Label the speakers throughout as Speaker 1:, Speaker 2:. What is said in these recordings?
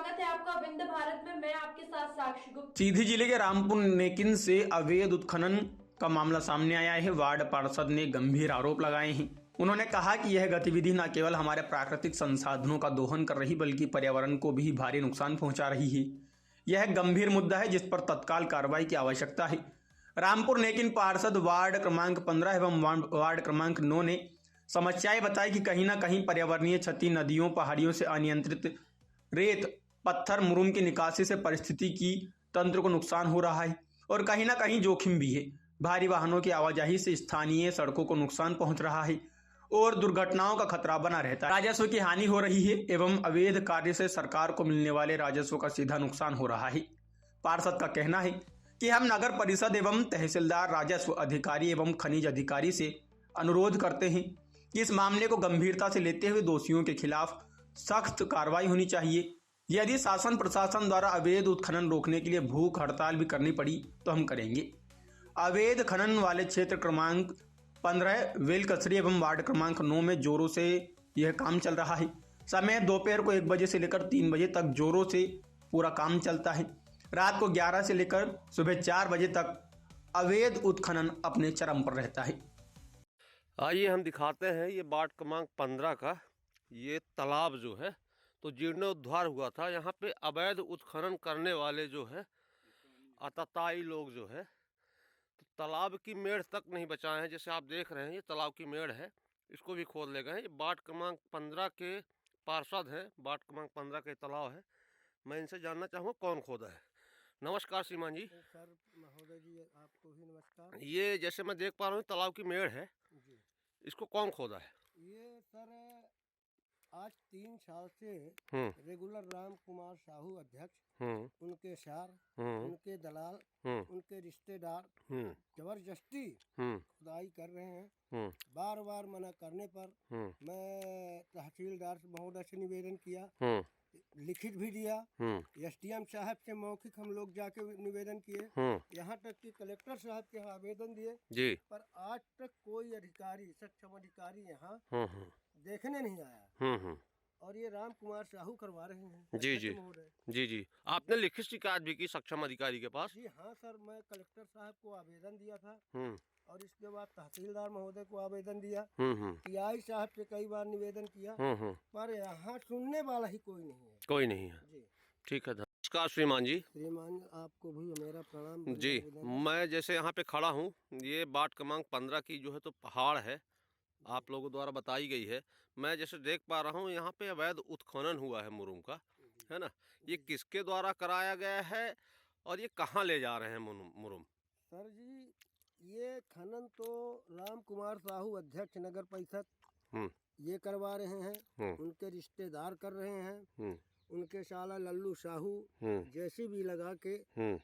Speaker 1: स्वागत है आपका विंध्य भारत में। मैं आपके साथ साक्षी गुप्ता।
Speaker 2: सीधी जिले के रामपुर नेकिन से अवैध उत्खनन का मामला सामने आया है। वार्ड पार्षद ने गंभीर आरोप लगाए हैं। उन्होंने कहा कि यह गतिविधि न केवल हमारे प्राकृतिक संसाधनों का दोहन कर रही बल्कि पर्यावरण को भी भारी नुकसान पहुंचा रही है। यह गंभीर मुद्दा है जिस पर तत्काल कार्रवाई की आवश्यकता है। रामपुर नेकिन पार्षद वार्ड क्रमांक 15 एवं वार्ड क्रमांक 9 ने समस्याएं बताई कि कहीं न कहीं पर्यावरणीय क्षति, नदियों पहाड़ियों से अनियंत्रित रेत पत्थर मुरुम की निकासी से पारिस्थितिकी तंत्र को नुकसान हो रहा है और कहीं ना कहीं जोखिम भी है। भारी वाहनों की आवाजाही से स्थानीय सड़कों को नुकसान पहुंच रहा है और दुर्घटनाओं का खतरा बना रहता है। राजस्व की हानि हो रही है एवं अवैध कार्य से सरकार को मिलने वाले राजस्व का सीधा नुकसान हो रहा है। पार्षद का कहना है कि हम नगर परिषद एवं तहसीलदार, राजस्व अधिकारी एवं खनिज अधिकारी से अनुरोध करते हैं कि इस मामले को गंभीरता से लेते हुए दोषियों के खिलाफ सख्त कार्रवाई होनी चाहिए। यदि शासन प्रशासन द्वारा अवैध उत्खनन रोकने के लिए भूख हड़ताल भी करनी पड़ी तो हम करेंगे। अवैध खनन वाले क्षेत्र क्रमांक 15 वेलकसरी एवं वार्ड क्रमांक 9 में जोरों से यह काम चल रहा है। समय दोपहर को 1 बजे से लेकर 3 बजे तक जोरों से पूरा काम चलता है। रात को 11 से लेकर सुबह 4 बजे तक अवैध उत्खनन अपने चरम पर रहता है।
Speaker 3: आइए हम दिखाते हैं ये वार्ड क्रमांक 15 का ये तालाब जो है तो जीर्णोद्धार हुआ था। यहाँ पे अवैध उत्खनन करने वाले जो है आतताई लोग जो है तो तालाब की मेड़ तक नहीं बचाए हैं। जैसे आप देख रहे हैं ये तालाब की मेड़ है, इसको भी खोद ले गए हैं। ये वार्ड क्रमांक 15 के पार्षद हैं, वार्ड क्रमांक 15 के तालाब है। मैं इनसे जानना चाहूँगा कौन खोदा है। नमस्कार श्रीमान जी।
Speaker 4: सर महोदय जी, आपको भी नमस्कार।
Speaker 3: ये जैसे मैं देख पा रहा हूँ तालाब की मेड़ है
Speaker 4: जी,
Speaker 3: इसको कौन खोदा है?
Speaker 4: ये सर आज 3 साल से रेगुलर राम कुमार साहू अध्यक्ष, उनके सार, उनके दलाल, उनके रिश्तेदार जबरदस्ती खुदाई कर रहे हैं। बार बार मना करने पर मैं तहसीलदार महोदय से निवेदन किया, लिखित भी दिया, एसडीएम साहब से मौखिक हम लोग जाके निवेदन किए, यहाँ तक कि कलेक्टर साहब के आवेदन दिए
Speaker 3: जी,
Speaker 4: पर आज तक कोई अधिकारी, सक्षम अधिकारी यहाँ देखने नहीं आया। और ये राम कुमार साहू करवा रहे हैं।
Speaker 3: जी जी जी जी। आपने लिखित शिकायत भी की सक्षम अधिकारी के पास?
Speaker 4: जी हाँ सर, मैं कलेक्टर साहब को आवेदन दिया था और इसके बाद तहसीलदार महोदय को आवेदन दिया, टीआई साहब से कई बार निवेदन किया, पर यहाँ सुनने वाला ही कोई नहीं है।
Speaker 3: कोई नहीं है।
Speaker 4: जी
Speaker 3: ठीक है, नमस्कार श्रीमान जी।
Speaker 4: श्रीमान आपको भी मेरा प्रणाम
Speaker 3: जी, मैं जैसे यहाँ पे खड़ा हूँ, ये वार्ड क्रमांक 15 की जो है तो पहाड़ है, आप लोगों द्वारा बताई गई है। मैं जैसे देख पा रहा हूँ यहाँ पे अवैध उत्खनन हुआ है मुरुम का, है ना? ये किसके द्वारा कराया गया है और ये कहाँ ले जा रहे हैं मुरुम?
Speaker 4: सर जी, ये खनन तो राम कुमार साहू अध्यक्ष नगर परिषद ये करवा रहे हैं, उनके रिश्तेदार कर रहे हैं, उनके साला लल्लू साहू जेसीबी लगा के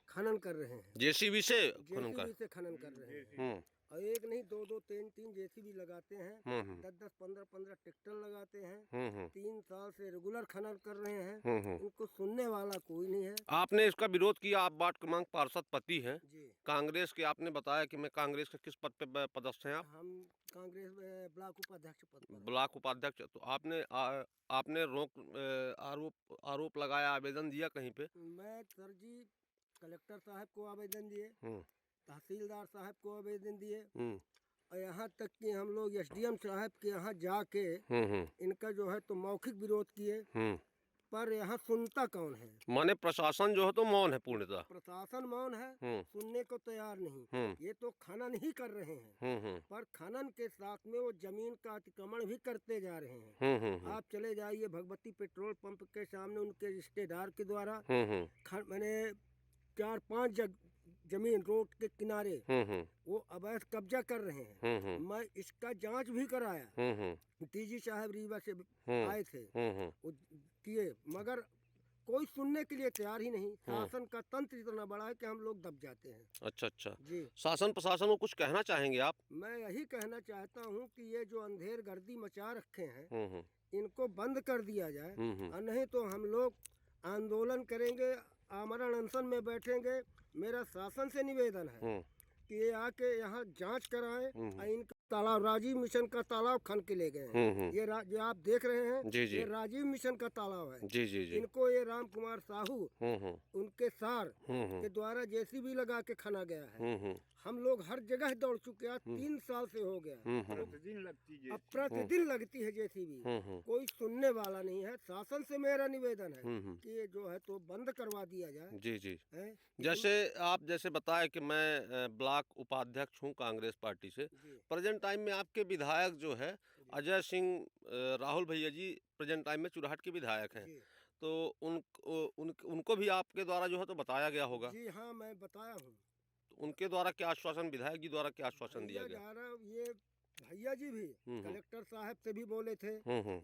Speaker 4: खनन कर रहे हैं।
Speaker 3: जेसीबी से
Speaker 4: खनन कर रहे हैं और एक नहीं, 2-2, 3-3 जेसीबी लगाते हैं, 10-10, 15-15 ट्रैक्टर लगाते हैं। 3 साल से रेगुलर खनन कर रहे हैं, उनको सुनने वाला कोई नहीं है।
Speaker 3: आपने इसका विरोध किया, आप वार्ड क्रमांक पार्षद पति हैं कांग्रेस के। आपने बताया कि मैं कांग्रेस के किस पद पे पदस्थ हैं आप?
Speaker 4: हम कांग्रेस ब्लॉक उपाध्यक्ष पद पर।
Speaker 3: ब्लॉक उपाध्यक्ष। तो आपने आरोप लगाया, आवेदन दिया कहीं पे?
Speaker 4: मैं सर जी कलेक्टर साहब को आवेदन दिए, तहसीलदार साहब को आवेदन दिए और यहाँ तक कि हम लोग एसडीएम साहब के यहाँ जाके इनका जो है तो मौखिक विरोध किए, पर यहाँ सुनता कौन है?
Speaker 3: माने प्रशासन जो है तो मौन है, पूर्णतः
Speaker 4: प्रशासन मौन है, सुनने को तैयार नहीं। ये तो खनन ही कर रहे हैं, पर खनन के साथ में वो जमीन का अतिक्रमण भी करते जा रहे हैं। आप चले जाइए भगवती पेट्रोल पंप के सामने उनके रिश्तेदार के द्वारा मैंने 4-5 जमीन रोड के किनारे वो अवैध कब्जा कर रहे हैं। मैं इसका जांच भी कराया, डीजी साहब रीवा से आए थे, वो किए, मगर कोई सुनने के लिए तैयार ही नहीं। शासन का तंत्र इतना बड़ा है कि हम लोग दब जाते हैं।
Speaker 3: अच्छा अच्छा
Speaker 4: जी।
Speaker 3: शासन प्रशासन को कुछ कहना चाहेंगे आप?
Speaker 4: मैं यही कहना चाहता हूँ कि ये जो अंधेर गर्दी मचा रखे हैं इनको बंद कर दिया जाए, और नहीं तो हम लोग आंदोलन करेंगे, आमरण अनशन में बैठेंगे। मेरा शासन से निवेदन है कि ये आके यहाँ जांच कराएं और इनका तालाब राजीव मिशन का तालाब खन के ले गए हैं। ये आप देख रहे हैं,
Speaker 3: जी जी
Speaker 4: ये राजीव मिशन का तालाब है।
Speaker 3: जी जी जी
Speaker 4: इनको ये राम कुमार साहू उनके सार के द्वारा जेसीबी लगा के खना गया है। हम लोग हर जगह दौड़ चुके हैं, 3 साल से हो गया। अब प्रतिदिन लगती है जेसीबी, कोई सुनने वाला नहीं है। शासन से मेरा निवेदन है कि ये जो है तो बंद करवा दिया जाए।
Speaker 3: जी जी
Speaker 4: है
Speaker 3: जैसे आप जैसे बताया कि मैं ब्लॉक उपाध्यक्ष हूँ कांग्रेस पार्टी से। प्रेजेंट टाइम में आपके विधायक जो है अजय सिंह राहुल भैया जी प्रेजेंट टाइम में चुराहट के विधायक हैं, तो उनको भी आपके द्वारा जो है तो बताया गया होगा।
Speaker 4: जी हाँ, मैं बताया हूँ।
Speaker 3: उनके द्वारा क्या आश्वासन, विधायक जी द्वारा क्या आश्वासन दिया गया?
Speaker 4: ये भैया जी भी कलेक्टर साहब से भी बोले थे,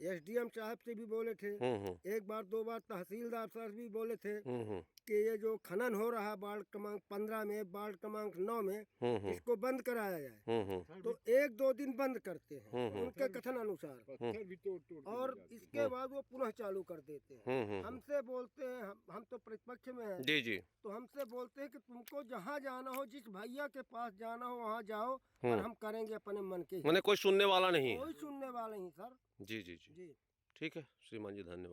Speaker 4: एसडीएम साहब से भी बोले थे, एक बार 2 बार तहसीलदार साहब भी बोले थे कि ये जो खनन हो रहा है वार्ड क्रमांक 15 में, वार्ड क्रमांक 9 में, इसको बंद कराया जाए। तो 1-2 दिन बंद करते हैं उनके कथन अनुसार, और इसके बाद वो पुनः चालू कर देते हैं। हमसे बोलते हैं, हम तो प्रतिपक्ष में हैं,
Speaker 3: जी जी,
Speaker 4: तो हमसे बोलते हैं कि तुमको जहाँ जाना हो, जिस भैया के पास जाना हो वहाँ जाओ, पर हम करेंगे अपने मन के।
Speaker 3: मैंने कोई सुनने वाला नहीं है।
Speaker 4: कोई सुनने वाला नहीं सर।
Speaker 3: जी जी जी, ठीक है श्रीमान जी, धन्यवाद।